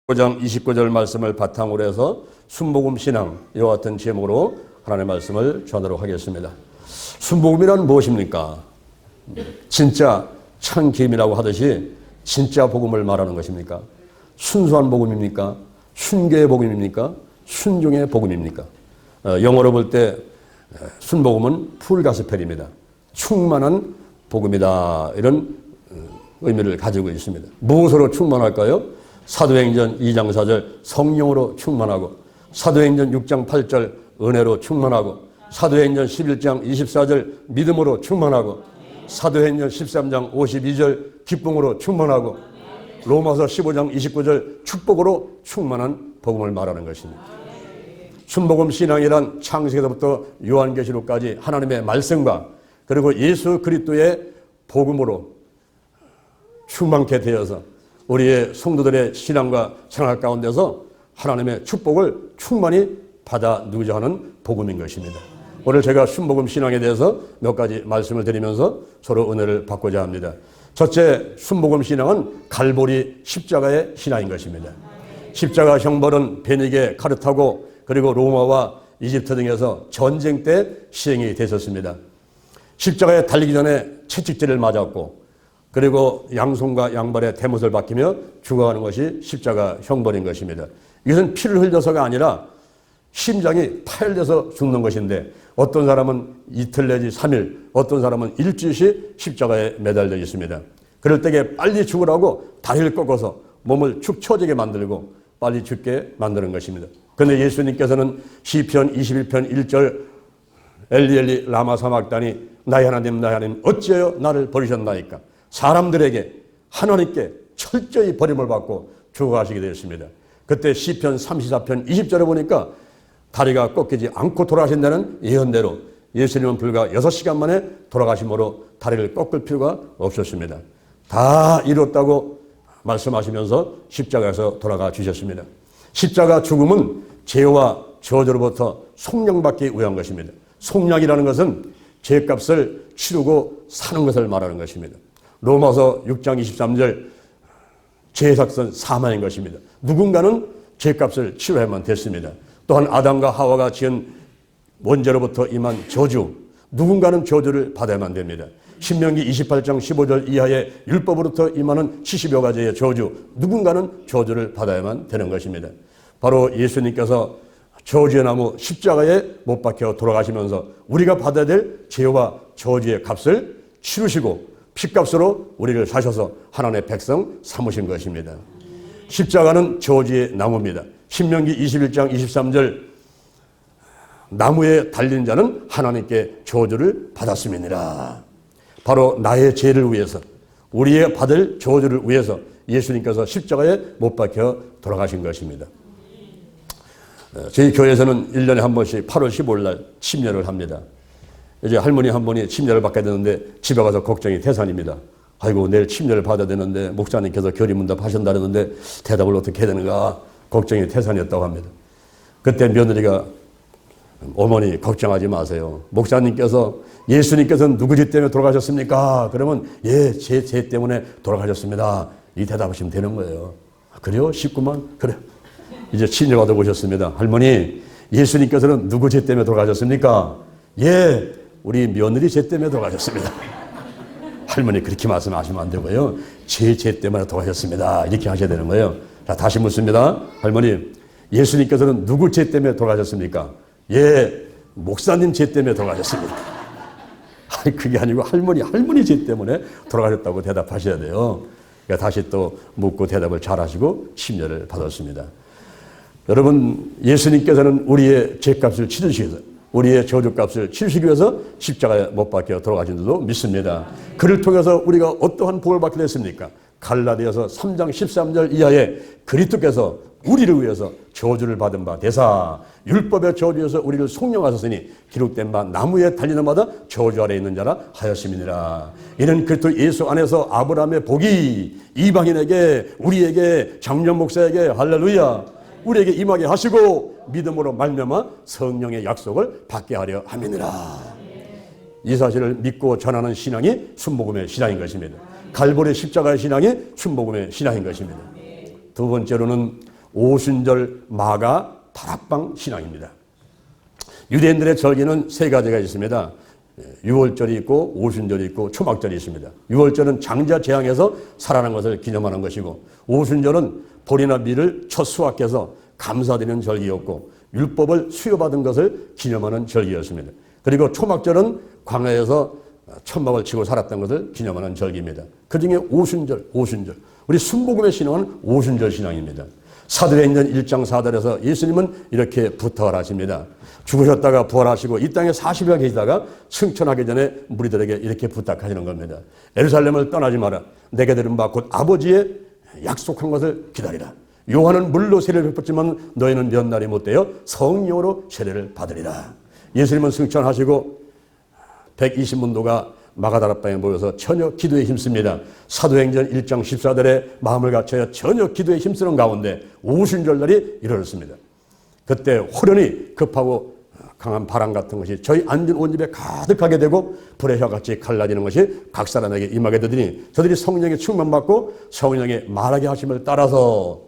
5장 29절 말씀을 바탕으로 해서 순복음 신앙 이와 같은 제목으로 하나님의 말씀을 전하도록 하겠습니다. 순복음이란 무엇입니까? 진짜 참기름이라고 하듯이 진짜 복음을 말하는 것입니까? 순수한 복음입니까? 순교의 복음입니까? 순종의 복음입니까? 영어로 볼 때 순복음은 풀 가스펠입니다. 충만한 복음이다. 이런 의미를 가지고 있습니다. 무엇으로 충만할까요? 사도행전 2장 4절 성령으로 충만하고, 사도행전 6장 8절 은혜로 충만하고, 사도행전 11장 24절 믿음으로 충만하고, 사도행전 13장 52절 기쁨으로 충만하고, 로마서 15장 29절 축복으로 충만한 복음을 말하는 것입니다. 순복음 신앙이란 창세기서부터 요한계시록까지 하나님의 말씀과 그리고 예수 그리스도의 복음으로 충만케 되어서 우리의 성도들의 신앙과 생활 가운데서 하나님의 축복을 충만히 받아 누리자 하는 복음인 것입니다. 오늘 제가 순복음 신앙에 대해서 몇 가지 말씀을 드리면서 서로 은혜를 받고자 합니다. 첫째, 순복음 신앙은 갈보리 십자가의 신앙인 것입니다. 십자가 형벌은 베니게, 카르타고 그리고 로마와 이집트 등에서 전쟁 때 시행이 됐었습니다. 십자가에 달리기 전에 채찍질을 맞았고, 그리고 양손과 양발에 대못을 박히며 죽어가는 것이 십자가 형벌인 것입니다. 이것은 피를 흘려서가 아니라 심장이 파열돼서 죽는 것인데, 어떤 사람은 이틀 내지 3일, 어떤 사람은 일주일씩 십자가에 매달려 있습니다. 그럴 때에 빨리 죽으라고 다리를 꺾어서 몸을 축 처지게 만들고 빨리 죽게 만드는 것입니다. 그런데 예수님께서는 시편 21편 1절 엘리 엘리 라마 사막다니 나의 하나님 나의 하나님 어찌하여 나를 버리셨나이까, 사람들에게 하나님께 철저히 버림을 받고 죽어가시게 되었습니다. 그때 시편 34편 20절에 보니까 다리가 꺾이지 않고 돌아가신다는 예언대로 예수님은 불과 6시간 만에 돌아가심으로 다리를 꺾을 필요가 없었습니다. 다 이뤘다고 말씀하시면서 십자가에서 돌아가 주셨습니다. 십자가 죽음은 죄와 저주로부터 속량받기 위한 것입니다. 속량이라는 것은 죄값을 치르고 사는 것을 말하는 것입니다. 로마서 6장 23절 죄삭은 사망인 것입니다. 누군가는 죄값을 치러야만 됐습니다. 또한 아담과 하와가 지은 원죄로부터 임한 저주, 누군가는 저주를 받아야만 됩니다. 신명기 28장 15절 이하의 율법으로부터 임하는 70여 가지의 저주, 누군가는 저주를 받아야만 되는 것입니다. 바로 예수님께서 저주의 나무 십자가에 못 박혀 돌아가시면서 우리가 받아야 될 죄와 저주의 값을 치르시고 피값으로 우리를 사셔서 하나님의 백성 삼으신 것입니다. 십자가는 저주의 나무입니다. 신명기 21장 23절 나무에 달린 자는 하나님께 저주를 받았음이니라. 바로 나의 죄를 위해서, 우리의 받을 저주를 위해서 예수님께서 십자가에 못 박혀 돌아가신 것입니다. 저희 교회에서는 1년에 한 번씩 8월 15일 날 침례를 합니다. 이제 할머니 한 분이 침례를 받게 되는데 집에 가서 걱정이 태산입니다. 아이고, 내일 침례를 받아야 되는데 목사님께서 결의문답 하신다는데 대답을 어떻게 해야 되는가 걱정이 태산이었다고 합니다. 그때 며느리가 어머니 걱정하지 마세요. 목사님께서 예수님께서는 누구 죄 때문에 돌아가셨습니까? 그러면 예, 제 죄 때문에 돌아가셨습니다. 이 대답하시면 되는 거예요. 그래요? 쉽구만. 그래. 이제 침례 받아보셨습니다. 할머니, 예수님께서는 누구 죄 때문에 돌아가셨습니까? 예, 우리 며느리 죄 때문에 돌아가셨습니다. 할머니 그렇게 말씀하시면 안 되고요. 제 죄 때문에 돌아가셨습니다. 이렇게 하셔야 되는 거예요. 자, 다시 묻습니다. 할머니, 예수님께서는 누구 죄 때문에 돌아가셨습니까? 예, 목사님 죄 때문에 돌아가셨습니다. 아니, 그게 아니고 할머니 죄 때문에 돌아가셨다고 대답하셔야 돼요. 그러니까 다시 또 묻고 대답을 잘 하시고 침례를 받았습니다. 여러분, 예수님께서는 우리의 죄값을 치르시기 위해서, 우리의 저주값을 치르시기 위해서 십자가에 못 박혀 돌아가신 줄도 믿습니다. 그를 통해서 우리가 어떠한 복을 받게 됐습니까? 갈라디아서 3장 13절 이하에 그리스도께서 우리를 위해서 저주를 받은 바 되사 율법의 저주에서 우리를 속량하셨으니 기록된 바 나무에 달리는 마다 저주 아래 있는 자라 하였음이니라. 이는 그리스도 예수 안에서 아브라함의 복이 이방인에게, 우리에게, 장년 목사에게, 할렐루야, 우리에게 임하게 하시고 믿음으로 말미암아 성령의 약속을 받게 하려 함이니라. 이 사실을 믿고 전하는 신앙이 순복음의 신앙인 것입니다. 갈보리 십자가의 신앙이 순복음의 신앙인 것입니다. 두 번째로는 오순절 마가 다락방 신앙입니다. 유대인들의 절기는 세 가지가 있습니다. 유월절이 있고 오순절이 있고 초막절이 있습니다. 유월절은 장자 재앙에서 살아난 것을 기념하는 것이고, 오순절은 보리나 밀을 첫 수확해서 감사드리는 절기였고, 율법을 수여받은 것을 기념하는 절기였습니다. 그리고 초막절은 광야에서 천막을 치고 살았던 것을 기념하는 절기입니다. 그 중에 오순절. 우리 순복음의 신앙은 오순절 신앙입니다. 사도행전 1장 4절에서 예수님은 이렇게 부탁을 하십니다. 죽으셨다가 부활하시고 이 땅에 40일 계시다가 승천하기 전에 무리들에게 이렇게 부탁하시는 겁니다. 예루살렘을 떠나지 마라. 내게 들은 바 곧 아버지의 약속한 것을 기다리라. 요한은 물로 세례를 베풀지만 너희는 몇 날이 못되어 성령으로 세례를 받으리라. 예수님은 승천하시고 120문도가 마가다락방에 모여서 저녁 기도에 힘씁니다. 사도행전 1장 14절에 마음을 갖춰야 저녁 기도에 힘쓰는 가운데 오순절날이 이르렀습니다. 그때 호련히 급하고 강한 바람 같은 것이 저희 앉은 온 집에 가득하게 되고 불의 혀같이 갈라지는 것이 각 사람에게 임하게 되더니 저들이 성령에 충만받고 성령의 말하게 하심을 따라서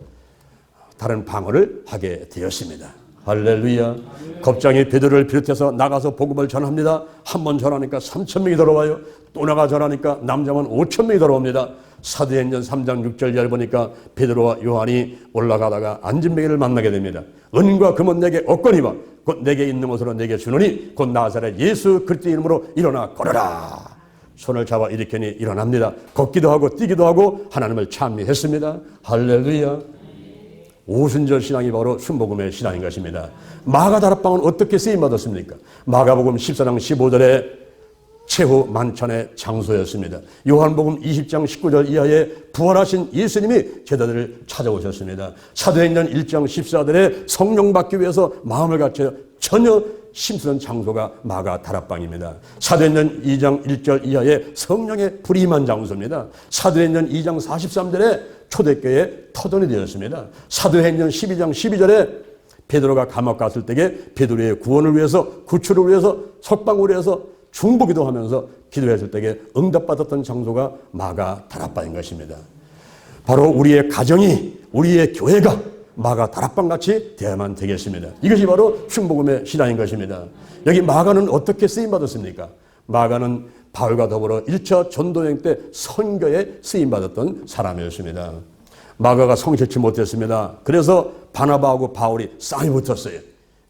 다른 방언을 하게 되었습니다. 할렐루야. 겁장이 베드로를 비롯해서 나가서 복음을 전합니다. 한 번 전하니까 3,000명이 들어와요. 또 나가 전하니까 남자만 5,000명이 들어옵니다. 사도행전 3장 6절 잘 보니까 베드로와 요한이 올라가다가 안진뱅이를 만나게 됩니다. 은과 금은 내게 없거니와 곧 내게 있는 것으로 내게 주노니 곧 나사렛 예수 그리스도 이름으로 일어나 걸어라. 손을 잡아 일으키니 일어납니다. 걷기도 하고 뛰기도 하고 하나님을 찬미했습니다. 할렐루야. 오순절 신앙이 바로 순복음의 신앙인 것입니다. 마가다락방은 어떻게 쓰임받았습니까? 마가복음 14장 15절에 최후 만찬의 장소였습니다. 요한복음 20장 19절 이하에 부활하신 예수님이 제자들을 찾아오셨습니다. 사도행전 1장 14절에 성령 받기 위해서 마음을 갖춰 전혀 힘쓰는 장소가 마가다락방입니다. 사도행전 2장 1절 이하에 성령의 불이 임한 장소입니다. 사도행전 2장 43절에 초대교회의 터전이 되었습니다. 사도행전 12장 12절에 베드로가 감옥 갔을 때에 베드로의 구원을 위해서, 구출을 위해서, 석방을 위해서 중보기도 하면서 기도했을 때에 응답받았던 장소가 마가다락방인 것입니다. 바로 우리의 가정이, 우리의 교회가 마가다락방같이 되어야만 되겠습니다. 이것이 바로 순복음의 신앙인 것입니다. 여기 마가는 어떻게 쓰임받았습니까? 마가는 바울과 더불어 1차 전도여행 때 선교에 쓰임받았던 사람이었습니다. 마가가 성실치 못했습니다. 그래서 바나바하고 바울이 싸움이 붙었어요.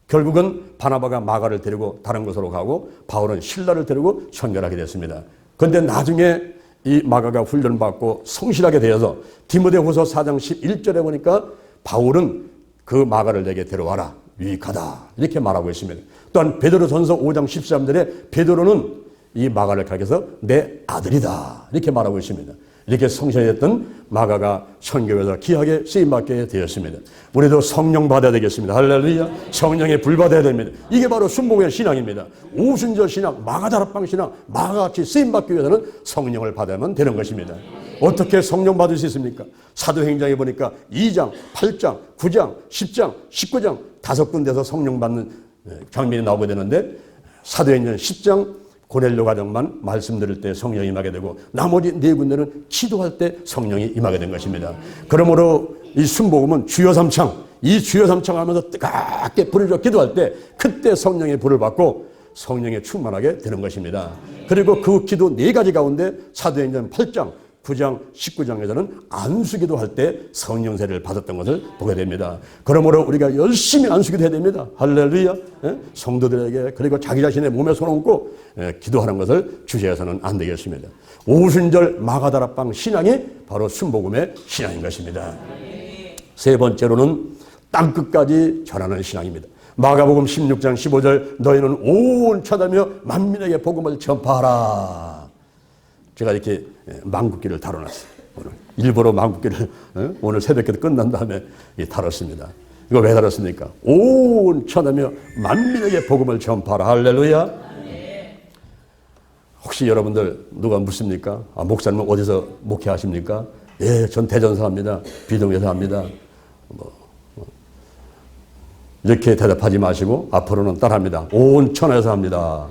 결국은 바나바가 마가를 데리고 다른 곳으로 가고 바울은 실라를 데리고 선교하게 됐습니다. 그런데 나중에 이 마가가 훈련받고 성실하게 되어서 디모데후서 4장 11절에 보니까 바울은 그 마가를 내게 데려와라. 유익하다. 이렇게 말하고 있습니다. 또한 베드로전서 5장 13절에 베드로는 이 마가를 가리켜서 내 아들이다. 이렇게 말하고 있습니다. 이렇게 성실했던 마가가 선교에서 귀하게 쓰임받게 되었습니다. 우리도 성령 받아야 되겠습니다. 할렐루야. 성령의 불 받아야 됩니다. 이게 바로 순복음의 신앙입니다. 오순절 신앙, 마가다락방 신앙, 마가같이 쓰임받기 위해서는 성령을 받아야만 되는 것입니다. 어떻게 성령 받을 수 있습니까? 사도행전에 보니까 2장, 8장, 9장, 10장, 19장 5군데서 성령 받는 장면이 나오게 되는데 사도행전 10장 고넬료 가정만 말씀 들을 때 성령이 임하게 되고 나머지 4군데는 기도할 때 성령이 임하게 된 것입니다. 그러므로 이 순복음은 주여 삼창, 이 주여 삼창 하면서 뜨겁게 불을 줘 기도할 때 그때 성령의 불을 받고 성령에 충만하게 되는 것입니다. 그리고 그 기도 4가지 가운데 사도행전 8장, 9장, 19장에서는 안수기도 할 때 성령세를 받았던 것을 보게 됩니다. 그러므로 우리가 열심히 안수기도 해야 됩니다. 할렐루야. 성도들에게 그리고 자기 자신의 몸에 손 얹고 기도하는 것을 주저해서는 안 되겠습니다. 오순절 마가다락방 신앙이 바로 순복음의 신앙인 것입니다. 세 번째로는 땅끝까지 전하는 신앙입니다. 마가복음 16장 15절 너희는 온 천하며 만민에게 복음을 전파하라. 제가 이렇게 만국기를 다뤄놨어요. 오늘 일부러 만국기를 오늘 새벽에 끝난 다음에 다뤘습니다. 이거 왜 다뤘습니까? 온 천하며 만민에게 복음을 전파하라. 할렐루야. 혹시 여러분들 누가 묻습니까? 목사님은 어디서 목회하십니까? 예, 전 대전서 합니다. 비동에서 합니다. 이렇게 대답하지 마시고 앞으로는 따라합니다. 온 천하에서 합니다.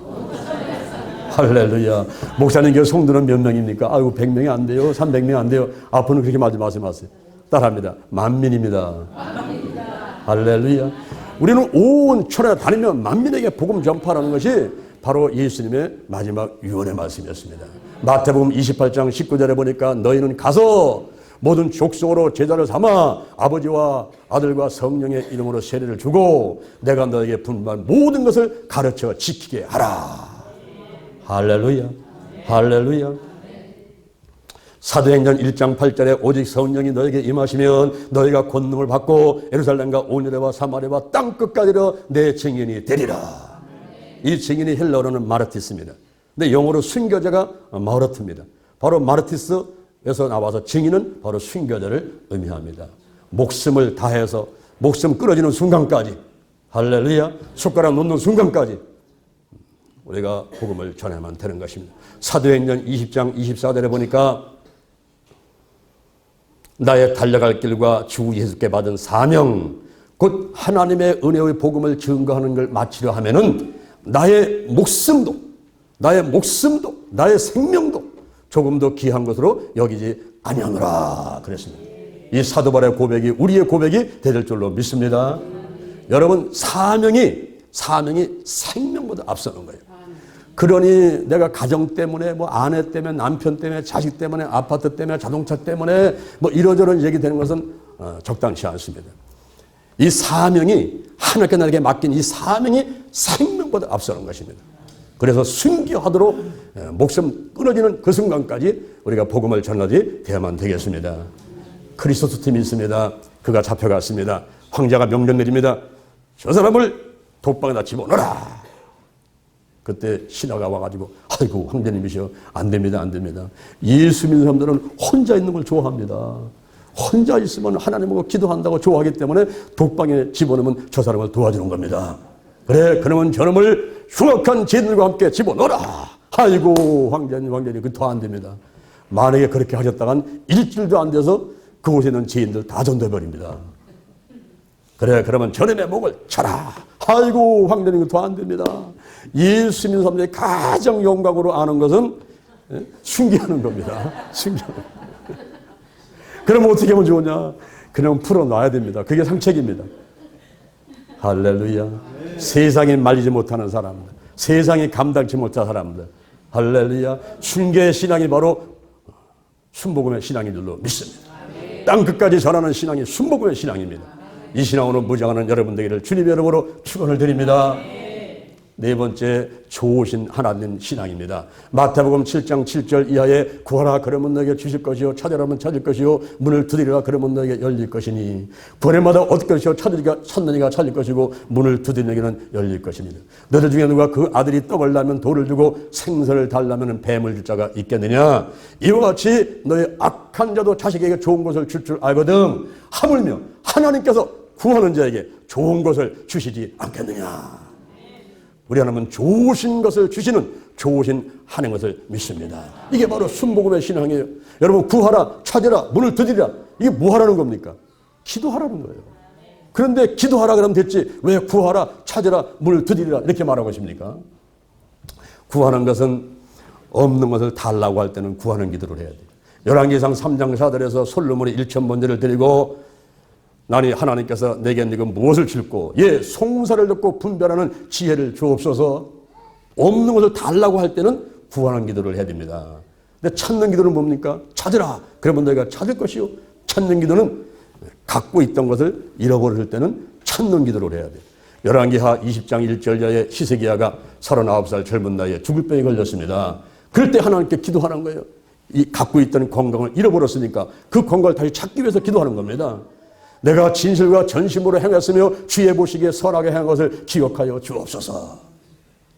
할렐루야. 목사님 그 성도는 몇 명입니까? 아이고 100명이 안 돼요. 300명이 안 돼요. 앞으로는 그렇게 말하지 마세요. 따라합니다. 만민입니다. 할렐루야. 우리는 온 천하 다니며 만민에게 복음 전파하는 것이 바로 예수님의 마지막 유언의 말씀이었습니다. 마태복음 28장 19절에 보니까 너희는 가서 모든 족속으로 제자를 삼아 아버지와 아들과 성령의 이름으로 세례를 주고 내가 너에게 분부한 모든 것을 가르쳐 지키게 하라. 할렐루야. 할렐루야. 사도행전 1장 8절에 오직 성령이 너에게 임하시면 너희가 권능을 받고 예루살렘과 온 유대와 사마리아와 땅 끝까지로 내 증인이 되리라. 이 증인이 헬라어로는 마르티스입니다. 근데 영어로 순교자가 마르트입니다. 바로 마르티스에서 나와서 증인은 바로 순교자를 의미합니다. 목숨을 다해서 목숨 끊어지는 순간까지, 할렐루야, 숟가락 놓는 순간까지 우리가 복음을 전해야만 되는 것입니다. 사도행전 20장 24절에 보니까 나의 달려갈 길과 주 예수께 받은 사명 곧 하나님의 은혜의 복음을 증거하는 걸 마치려 하면은 나의 목숨도 나의 생명도 조금 더 귀한 것으로 여기지 아니하노라 그랬습니다. 이 사도 바울의 고백이 우리의 고백이 될 줄로 믿습니다. 여러분, 사명이 생명보다 앞서는 거예요. 그러니 내가 가정 때문에 뭐 아내 때문에 남편 때문에 자식 때문에 아파트 때문에 자동차 때문에 뭐 이러저런 얘기되는 것은 적당치 않습니다. 이 사명이 하나님께 나에게 맡긴 이 사명이 생명보다 앞서는 것입니다. 그래서 순교하도록 목숨 끊어지는 그 순간까지 우리가 복음을 전하지 되어야만 되겠습니다. 크리스토스 팀이 있습니다. 그가 잡혀갔습니다. 황제가 명령 내립니다. 저 사람을 독방에다 집어넣어라. 그때 신하가 와가지고 아이고 황제님이시여 안 됩니다. 예수 믿는 사람들은 혼자 있는 걸 좋아합니다. 혼자 있으면 하나님하고 기도한다고 좋아하기 때문에 독방에 집어넣으면 저 사람을 도와주는 겁니다. 그래 그러면 저놈을 흉악한 죄인들과 함께 집어넣어라. 아이고 황제님 그 더 안 됩니다. 만약에 그렇게 하셨다간 일주일도 안 돼서 그곳에 있는 죄인들 다 전도해버립니다. 그래 그러면 저놈의 목을 쳐라. 아이고 황제님 더 안 됩니다. 예수 믿는 사람들이 가장 영광으로 아는 것은 순교하는 겁니다. 순교하는 겁니다. 그럼 어떻게 하면 좋으냐? 그냥 풀어놔야 됩니다. 그게 상책입니다. 할렐루야. 세상이 말리지 못하는 사람들, 세상이 감당치 못한 사람들, 할렐루야. 순교의 신앙이 바로 순복음의 신앙인 줄로 믿습니다. 땅 끝까지 전하는 신앙이 순복음의 신앙입니다. 이 신앙으로 무장하는 여러분들에게 주님의 이름으로 축원을 드립니다. 네 번째, 좋으신 하나님 신앙입니다. 마태복음 7장 7절 이하에 구하라 그러면 너에게 주실 것이요 찾으라면 찾을 것이요 문을 두드리라 그러면 너에게 열릴 것이니 구하려마다 얻을 것이요 찾는 이가 찾을 것이고 문을 두드리는 이는 열릴 것입니다. 너들 중에 누가 그 아들이 떡을 낳으면 돌을 주고 생선을 달라면 뱀을 줄 자가 있겠느냐? 이와 같이 너의 악한 자도 자식에게 좋은 것을 줄 줄 알거든 하물며 하나님께서 구하는 자에게 좋은 것을 주시지 않겠느냐? 우리 하나님은 좋으신 것을 주시는 좋으신 하나님 것을 믿습니다. 이게 바로 순복음의 신앙이에요. 여러분 구하라 찾으라 문을 두드리라 이게 뭐 하라는 겁니까? 기도하라는 거예요. 그런데 기도하라 그러면 됐지 왜 구하라 찾으라 문을 두드리라 이렇게 말하고 있습니까? 구하는 것은 없는 것을 달라고 할 때는 구하는 기도를 해야 돼요. 열왕기상 3장 4절에서 솔로몬이 1,000번제를 드리고 나니 하나님께서 내게 네가 무엇을 줄고 송사를 듣고 분별하는 지혜를 주옵소서. 없는 것을 달라고 할 때는 구하는 기도를 해야 됩니다. 근데 찾는 기도는 뭡니까? 찾으라 그러면 너희가 찾을 것이요. 찾는 기도는 갖고 있던 것을 잃어버릴 때는 찾는 기도를 해야 돼요. 열왕기하 20장 1절에 히스기야가 39살 젊은 나이에 죽을 병에 걸렸습니다. 그럴 때 하나님께 기도하는 거예요. 이 갖고 있던 건강을 잃어버렸으니까 그 건강을 다시 찾기 위해서 기도하는 겁니다. 내가 진실과 전심으로 행했으며 주의 보시기에 선하게 행한 것을 기억하여 주옵소서.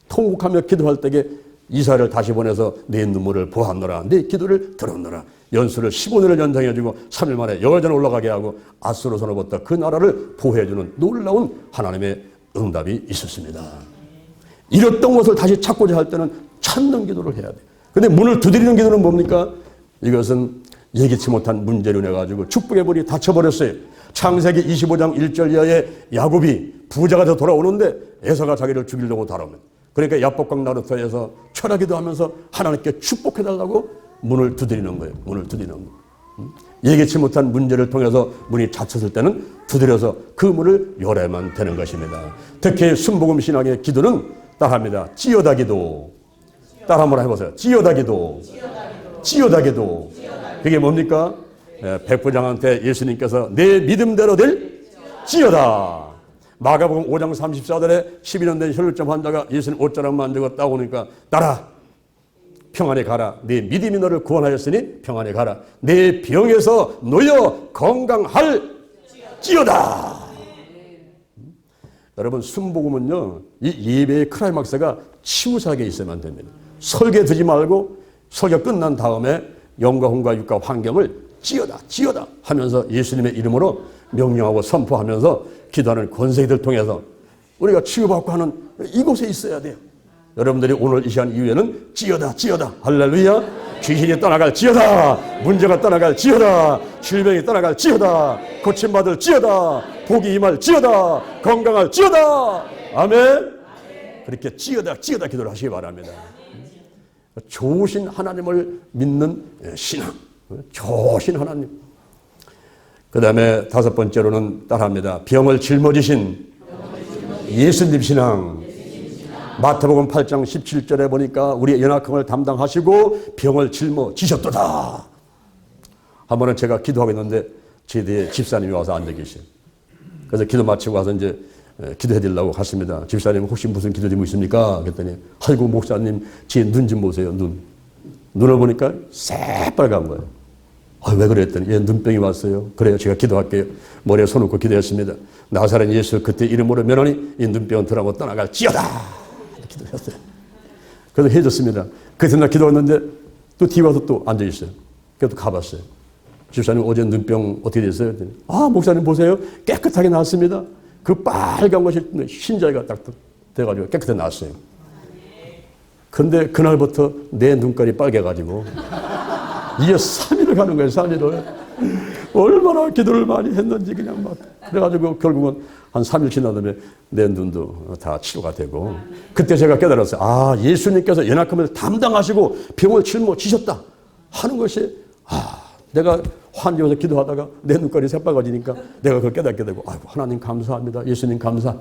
통곡하며 기도할 때에 이사를 다시 보내서 내 눈물을 보았노라. 내 기도를 들었노라. 연수를 15년을 연장해주고 3일 만에 여전히 올라가게 하고 아수르로부터 그 나라를 보호해주는 놀라운 하나님의 응답이 있었습니다. 잃었던 것을 다시 찾고자 할 때는 찾는 기도를 해야 돼요. 근데 문을 두드리는 기도는 뭡니까? 이것은 예기치 못한 문제로 인해가지고 축복의 문이 닫혀버렸어요. 창세기 25장 1절 이하에 야곱이 부자가 더 돌아오는데 에서가 자기를 죽이려고 다뤄옵니다. 그러니까 야복강 나루터에서 철하기도 하면서 하나님께 축복해달라고 문을 두드리는 거예요. 문을 두드리는 거. 예기치 못한 문제를 통해서 문이 닫혔을 때는 두드려서 그 문을 열어야만 되는 것입니다. 특히 순복음 신앙의 기도는 따라합니다. 찌어다 기도. 따라 한번 해보세요. 찌어다 기도. 찌어다 기도. 그게 뭡니까? 백부장한테 예수님께서 내 믿음대로 될 찌어다. 마가복음 5장 34절에 12년 된 혈루증 환자가 예수님 옷자락 만지고 따오니까 따라 평안히 가라. 네 믿음이 너를 구원하였으니 평안히 가라. 내 병에서 놓여 건강할 찌어다. 여러분 순복음은요, 이 예배의 클라이막스가 치유사역에 있어야만 됩니다. 설교 듣지 말고 설교 끝난 다음에 영과 혼과 육과 환경을 찌어다 찌어다 하면서 예수님의 이름으로 명령하고 선포하면서 기도하는 권세기들 통해서 우리가 치유받고 하는 이곳에 있어야 돼요. 여러분들이 오늘 이 시간 이후에는 찌어다 찌어다 할렐루야. 귀신이 떠나갈 찌어다. 문제가 떠나갈 찌어다. 질병이 떠나갈 찌어다. 고침받을 찌어다. 복이 임할 찌어다. 건강할 찌어다. 아멘. 그렇게 찌어다 찌어다 기도를 하시기 바랍니다. 좋으신 하나님을 믿는 신앙. 좋으신 하나님. 그 다음에 다섯 번째로는 따라합니다. 병을 짊어지신 예수님 신앙. 마태복음 8장 17절에 보니까 우리의 연약함을 담당하시고 병을 짊어지셨도다. 한 번은 제가 기도하고 있는데 제 뒤에 집사님이 와서 앉아 계셔요. 그래서 기도 마치고 와서 이제 기도해 드리려고 갔습니다. 집사님 혹시 무슨 기도 드리고 있습니까? 그랬더니 아이고 목사님 제 눈 좀 보세요. 눈을 보니까 새빨간 거예요. 왜 그랬더니 눈병이 왔어요. 그래요, 제가 기도할게요. 머리에 손 얹고 기도했습니다. 나사렛 예수 그때 이름으로 면하니 이 눈병은 들하고 떠나갈지어다. 기도했어요. 그래서 해줬습니다. 그 전날 기도했는데 또 뒤에 와서 또 앉아있어요. 그래서 가봤어요. 집사님 어제 눈병 어떻게 됐어요? 그랬더니 목사님 보세요. 깨끗하게 나왔습니다. 그 빨간 것이 흰자위가 딱 돼가지고 깨끗하게 나왔어요. 근데 그날부터 내 눈깔이 빨개가지고 이게 3일을 가는 거예요. 3일을. 얼마나 기도를 많이 했는지 그냥 막 그래가지고 결국은 한 3일 지난 다음에 내 눈도 다 치료가 되고 그때 제가 깨달았어요. 예수님께서 연약함을 담당하시고 병을 짊어지셨다 하는 것이 내가 환경에서 기도하다가 내 눈깔이 새빨개지니까 내가 그걸 깨닫게 되고 하나님 감사합니다. 예수님 감사.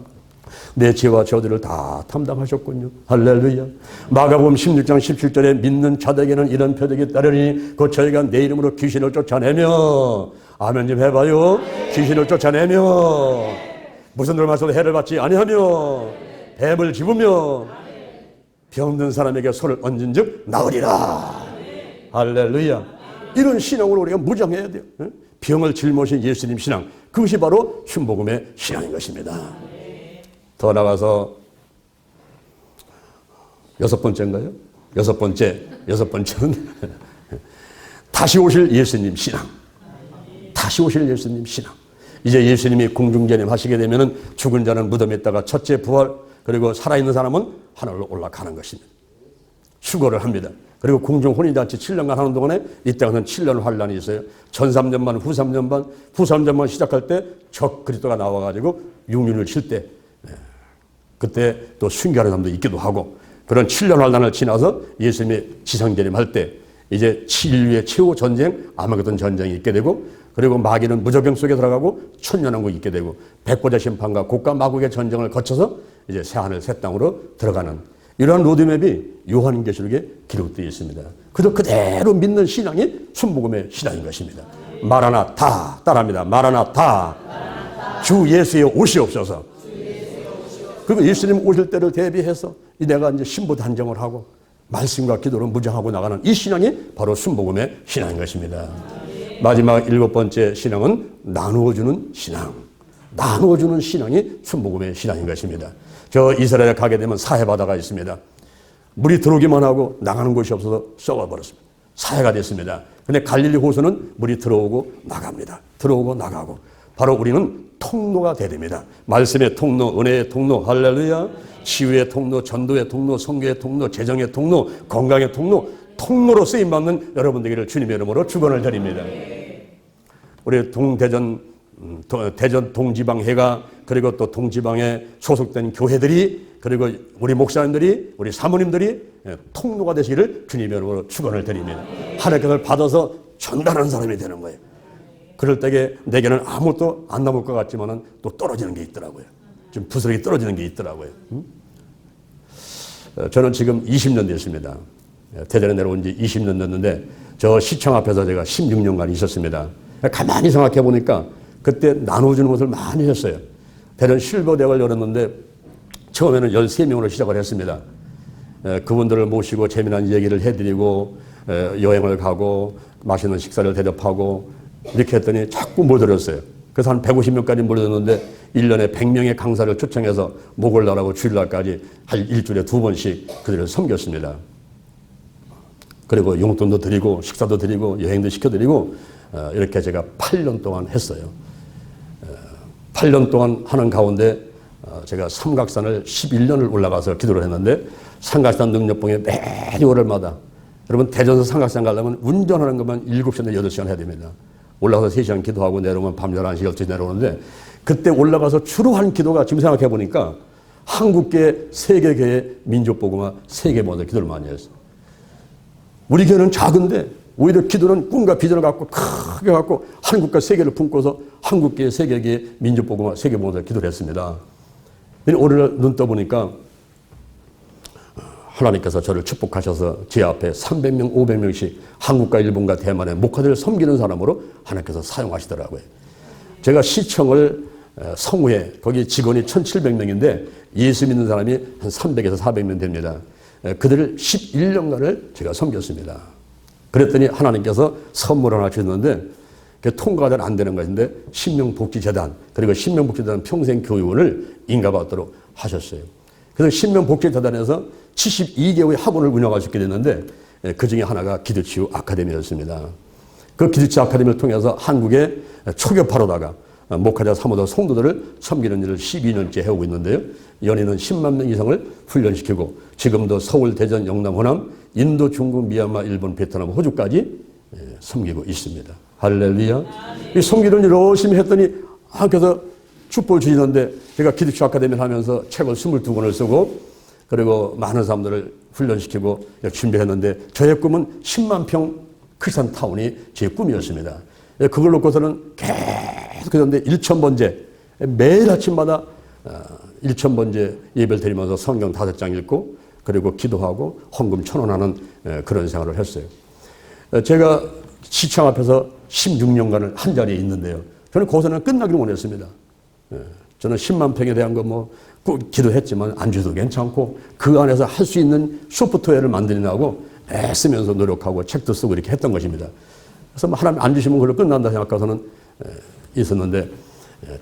내 죄와 저들을 다 담당하셨군요. 할렐루야. 마가복음 16장 17절에 믿는 자들에게는 이런 표적이 따르니 곧 저희가 내 이름으로 귀신을 쫓아내며 아멘 좀 해봐요. 귀신을 쫓아내며 무슨 돌마서도 해를 받지 아니하며 뱀을 집으며 병든 사람에게 손을 얹은 즉 나으리라. 할렐루야. 이런 신앙으로 우리가 무장해야 돼요. 병을 짊어진 예수님 신앙. 그것이 바로 순복음의 신앙인 것입니다. 더 나가서 여섯 번째인가요? 여섯 번째는 다시 오실 예수님 신앙. 다시 오실 예수님 신앙. 이제 예수님이 공중재림 하시게 되면 죽은 자는 무덤에 있다가 첫째 부활, 그리고 살아있는 사람은 하늘로 올라가는 것입니다. 수고를 합니다. 그리고 공중 혼인잔치 7년간 하는 동안에 이 땅에는 7년 환란이 있어요. 전 3년 반, 후 3년 반, 후 3년 반 시작할 때 적 그리스도가 나와가지고 육륜을 칠 때 그때 또 순교하는 사람도 있기도 하고 그런 7년 환란을 지나서 예수님의 지상재림할 때 이제 인류의 최후 전쟁 아마겟돈 전쟁이 있게 되고 그리고 마귀는 무저병 속에 들어가고 천년왕국이 있게 되고 백보자 심판과 곡과 마국의 전쟁을 거쳐서 이제 새하늘 새 땅으로 들어가는 이러한 로드맵이 요한계시록에 기록되어 있습니다. 그대로 믿는 신앙이 순복음의 신앙인 것입니다. 마라나타 따라합니다. 마라나타. 주 예수의 오시옵소서. 그리고 예수님 오실 때를 대비해서 내가 이제 신부 단정을 하고 말씀과 기도로 무장하고 나가는 이 신앙이 바로 순복음의 신앙인 것입니다. 마지막 7번째 신앙은 나누어주는 신앙. 나누어주는 신앙이 순복음의 신앙인 것입니다. 저 이스라엘에 가게 되면 사해바다가 있습니다. 물이 들어오기만 하고 나가는 곳이 없어서 썩어버렸습니다. 사해가 됐습니다. 근데 갈릴리 호수는 물이 들어오고 나갑니다. 들어오고 나가고. 바로 우리는 통로가 되야 됩니다. 말씀의 통로, 은혜의 통로, 할렐루야. 치유의 통로, 전도의 통로, 선교의 통로, 재정의 통로, 건강의 통로, 통로로 쓰임받는 여러분 되기를 주님의 이름으로 축원을 드립니다. 우리 대전 동지방회가 그리고 또 동지방에 소속된 교회들이 그리고 우리 목사님들이 우리 사모님들이 통로가 되시기를 주님의 이름으로 축원을 드립니다. 하나님께서 받아서 전달하는 사람이 되는 거예요. 그럴 때에 내게는 아무것도 안 남을 것 같지만은 또 떨어지는 게 있더라고요. 좀 부스러기 떨어지는 게 있더라고요. 저는 지금 20년 됐습니다. 대전에 내려온 지 20년 됐는데 저 시청 앞에서 제가 16년간 있었습니다. 가만히 생각해 보니까 그때 나눠주는 것을 많이 했어요. 대전 실버 대학을 열었는데 처음에는 13명으로 시작을 했습니다. 그분들을 모시고 재미난 얘기를 해드리고 여행을 가고 맛있는 식사를 대접하고 이렇게 했더니 자꾸 몰려들었어요. 그래서 한 150명까지 몰려들었는데 1년에 100명의 강사를 초청해서 목요일날하고 주일날까지 한 일주일에 2번씩 그들을 섬겼습니다. 그리고 용돈도 드리고 식사도 드리고 여행도 시켜드리고 이렇게 제가 8년 동안 했어요. 8년 동안 하는 가운데 제가 삼각산을 11년을 올라가서 기도를 했는데 삼각산 능력봉에 매일 월요일마다 여러분 대전에서 삼각산 가려면 운전하는 것만 7시간 8시간 해야 됩니다. 올라가서 3시간 기도하고 내려오면 밤 11시 12시 내려오는데 그때 올라가서 주로 한 기도가 지금 생각해 보니까 한국계 세계계의 민족복음화 세계모델 기도를 많이 했어요. 우리 교회는 작은데 오히려 기도는 꿈과 비전을 갖고 크게 갖고 한국과 세계를 품고서 한국계 세계계의 민족복음화 세계모델 기도를 했습니다. 오늘날 눈 떠보니까 하나님께서 저를 축복하셔서 제 앞에 300명, 500명씩 한국과 일본과 대만의 목회자를 섬기는 사람으로 하나님께서 사용하시더라고요. 제가 시청을 성우회, 거기 직원이 1,700명인데 예수 믿는 사람이 한 300에서 400명 됩니다. 그들을 11년간을 제가 섬겼습니다. 그랬더니 하나님께서 선물 하나 주셨는데 그게 통과가 잘 안 되는 것인데 신명복지재단 그리고 신명복지재단 평생교육원을 인가받도록 하셨어요. 그래서 신명복지재단에서 72개의 학원을 운영할 수 있게 됐는데 그 중에 하나가 기도치유 아카데미였습니다. 그 기도치유 아카데미를 통해서 한국의 초교파로다가 목회자 사모자 성도들을 섬기는 일을 12년째 해오고 있는데요. 연인은 10만 명 이상을 훈련시키고 지금도 서울, 대전, 영남, 호남, 인도, 중국, 미얀마, 일본, 베트남, 호주까지 섬기고 있습니다. 할렐루야. 이 섬기는 일 열심히 했더니 그래서 축복을 주시는데 제가 기도치유 아카데미를 하면서 책을 22권을 쓰고 그리고 많은 사람들을 훈련시키고 준비했는데 저의 꿈은 10만 평 크리스찬 타운이 제 꿈이었습니다. 그걸 놓고서는 계속 그런데 1,000번째 매일 아침마다 1,000번째 예배를 드리면서 성경 5장 읽고 그리고 기도하고 헌금 1,000원 하는 그런 생활을 했어요. 제가 시청 앞에서 16년간을 한 자리에 있는데요. 저는 거기서는 끝나기를 원했습니다. 저는 10만 평에 대한 거 뭐 기도했지만 안 줘도 괜찮고 그 안에서 할 수 있는 소프트웨어를 만들려고 애쓰면서 노력하고 책도 쓰고 이렇게 했던 것입니다. 그래서 뭐 하나님 안 주시면 그걸로 끝난다 생각해서는 있었는데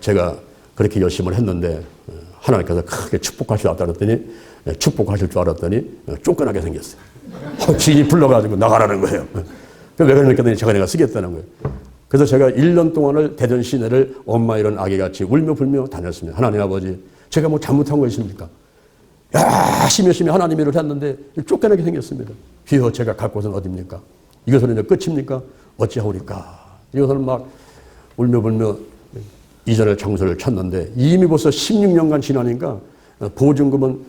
제가 그렇게 열심히 했는데 하나님께서 크게 축복하시다 그랬더니 축복하실 줄 알았더니 쫓겨나게 생겼어요. 지인이 불러가지고 나가라는 거예요. 왜 그러니까 제가 내가 쓰겠다는 거예요. 그래서 제가 1년 동안을 대전 시내를 엄마 이런 아기같이 울며 불며 다녔습니다. 하나님 아버지 제가 뭐 잘못한 거 있습니까? 열심히 하나님 일을 했는데 쫓겨나게 생겼습니다. 주여 제가 갈 곳은 어디입니까? 이것은 이제 끝입니까? 어찌하오리까? 이것을 막 울며 불며 이전의 장소를 찾는데 이미 벌써 16년간 지나니까 보증금은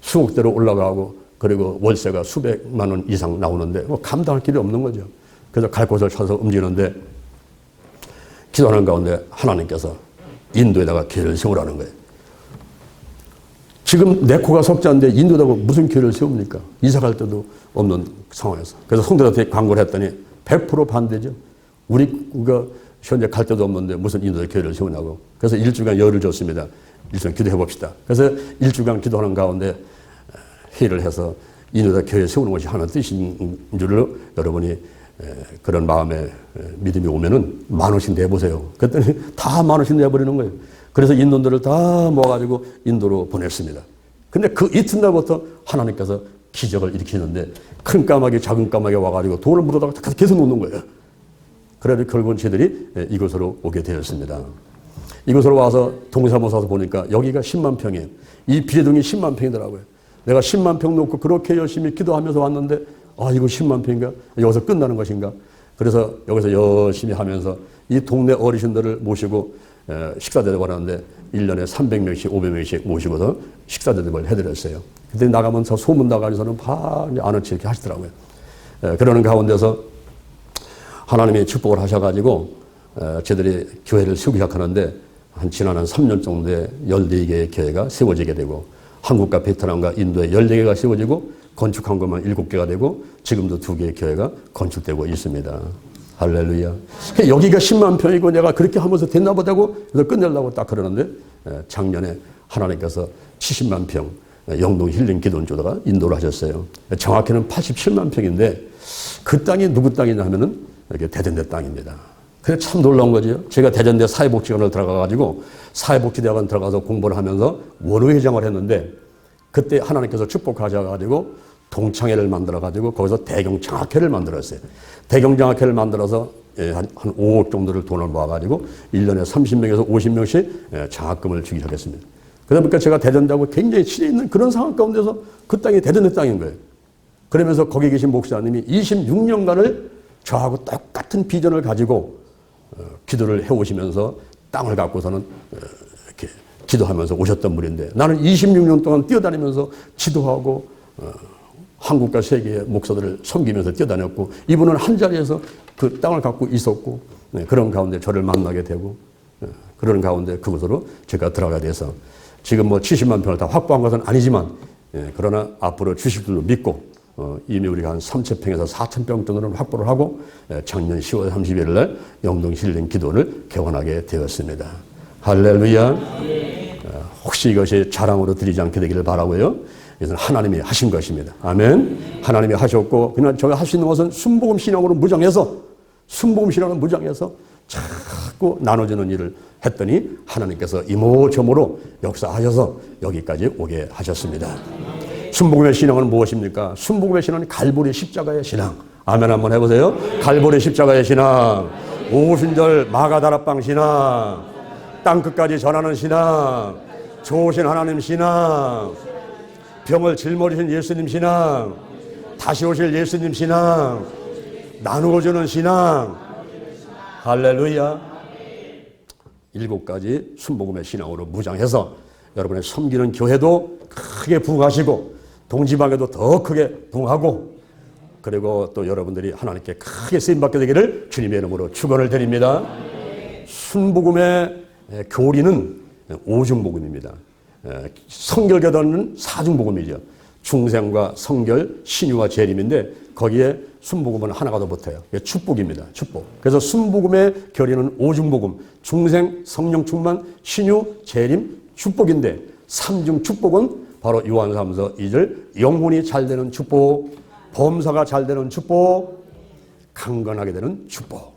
수억대로 올라가고 그리고 월세가 수백만 원 이상 나오는데 뭐 감당할 길이 없는 거죠. 그래서 갈 곳을 찾아서 움직이는데 기도하는 가운데 하나님께서 인도에다가 교회를 세우라는 거예요. 지금 내 코가 석자인데 인도에다가 무슨 교회를 세웁니까? 이사 갈 때도 없는 상황에서. 그래서 성도들한테 광고를 했더니 100% 반대죠. 우리가 현재 갈 데도 없는데 무슨 인도에 교회를 세우냐고. 그래서 일주간 열을 줬습니다. 일주간 기도해 봅시다. 그래서 일주간 기도하는 가운데 회의를 해서 인도에다 교회 세우는 것이 하나님 뜻인 줄로 여러분이 그런 마음에 믿음이 오면은 10,000원씩 내보세요. 그랬더니 다 10,000원씩 내버리는 거예요. 그래서 인도들을 다 모아가지고 인도로 보냈습니다. 근데 그 이튿날부터 하나님께서 기적을 일으키는데 큰 까마귀, 작은 까마귀 와가지고 돈을 물어다가 계속 놓는 거예요. 그래도 결국은 저희들이 이곳으로 오게 되었습니다. 이곳으로 와서 동사무소 와서 보니까 여기가 10만 평이에요. 이 비례동이 10만 평이더라고요. 내가 10만 평 놓고 그렇게 열심히 기도하면서 왔는데 이거 10만 평인가? 여기서 끝나는 것인가? 그래서 여기서 열심히 하면서 이 동네 어르신들을 모시고 식사 대접을 하는데 1년에 300명씩 500명씩 모시고서 식사 대접을 해드렸어요. 그때 나가면서 소문 나가면서는 아는 체 이렇게 하시더라고요. 그러는 가운데서 하나님이 축복을 하셔가지고 저희들이 교회를 세우기 시작하는데 지난 한 3년 정도에 14개의 교회가 세워지게 되고 한국과 베트남과 인도에 14개가 세워지고 건축한 것만 7개가 되고 지금도 2개의 교회가 건축되고 있습니다. 할렐루야. 여기가 10만 평이고 내가 그렇게 하면서 됐나 보다고 그래서 끝내려고 딱 그러는데 작년에 하나님께서 70만 평 영동 힐링 기도원주다가 인도를 하셨어요. 정확히는 87만 평인데 그 땅이 누구 땅이냐 하면은 이게 대전대 땅입니다. 그게 참 놀라운 거죠. 제가 대전대 사회복지관을 들어가가지고 사회복지대학원 들어가서 공부를 하면서 원로회장을 했는데 그때 하나님께서 축복하셔가지고 동창회를 만들어가지고 거기서 대경장학회를 만들었어요. 대경장학회를 만들어서 한 5억 정도를 돈을 모아가지고 1년에 30명에서 50명씩 장학금을 주기 시작했습니다. 그러다 보니까 제가 대전대하고 굉장히 친해 있는 그런 상황 가운데서 그 땅이 대전대 땅인 거예요. 그러면서 거기 계신 목사님이 26년간을 저하고 똑같은 비전을 가지고 기도를 해오시면서 땅을 갖고서는 이렇게 기도하면서 오셨던 분인데 나는 26년 동안 뛰어다니면서 지도하고 한국과 세계의 목사들을 섬기면서 뛰어다녔고 이분은 한 자리에서 그 땅을 갖고 있었고 그런 가운데 저를 만나게 되고 그런 가운데 그곳으로 제가 들어가게 돼서 지금 뭐 70만 평을 다 확보한 것은 아니지만 그러나 앞으로 주실 줄로 믿고 이미 우리가 한 3,000평에서 4,000평 정도는 확보를 하고 작년 10월 31일 날 영동 힐링 기도를 개원하게 되었습니다. 할렐루야. 혹시 이것이 자랑으로 드리지 않게 되기를 바라고요. 이것은 하나님이 하신 것입니다. 아멘. 하나님이 하셨고 그냥 제가 할 수 있는 것은 순복음 신앙으로 무장해서 순복음 신앙으로 무장해서 자꾸 나눠주는 일을 했더니 하나님께서 이모저모로 역사하셔서 여기까지 오게 하셨습니다. 순복음의 신앙은 무엇입니까? 순복음의 신앙은 갈보리 십자가의 신앙. 아멘 한번 해보세요. 갈보리 십자가의 신앙. 오순절 마가다락방 신앙. 땅끝까지 전하는 신앙. 좋으신 하나님 신앙. 병을 짊어지신 예수님 신앙. 다시 오실 예수님 신앙. 나누어주는 신앙. 할렐루야. 7가지 순복음의 신앙으로 무장해서 여러분의 섬기는 교회도 크게 부흥하시고 동지방에도 더 크게 부흥하고 그리고 또 여러분들이 하나님께 크게 쓰임받게 되기를 주님의 이름으로 축원을 드립니다. 순복음의 교리는 오중복음입니다. 성결교단은 사중복음이죠. 중생과 성결, 신유와 재림인데 거기에 순복음은 하나가 더 붙어요. 축복입니다. 축복. 그래서 순복음의 교리는 오중복음, 중생, 성령 충만, 신유, 재림, 축복인데 삼중 축복은 바로 요한사무서 2절 영혼이 잘 되는 축복, 범사가 잘 되는 축복, 강건하게 되는 축복.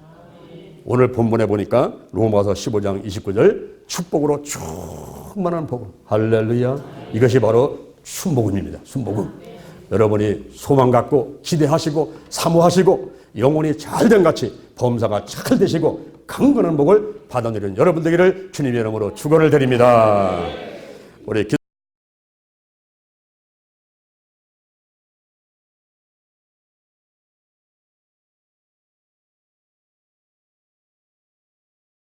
오늘 본문에 보니까 로마서 15장 29절 축복으로 충만한 복음. 할렐루야. 이것이 바로 순복음입니다. 순복음. 여러분이 소망 갖고 기대하시고 사모하시고 영혼이 잘된 같이 범사가 잘 되시고 강건한 복을 받아들이는 여러분 되기를 주님의 이름으로 축원을 드립니다. 우리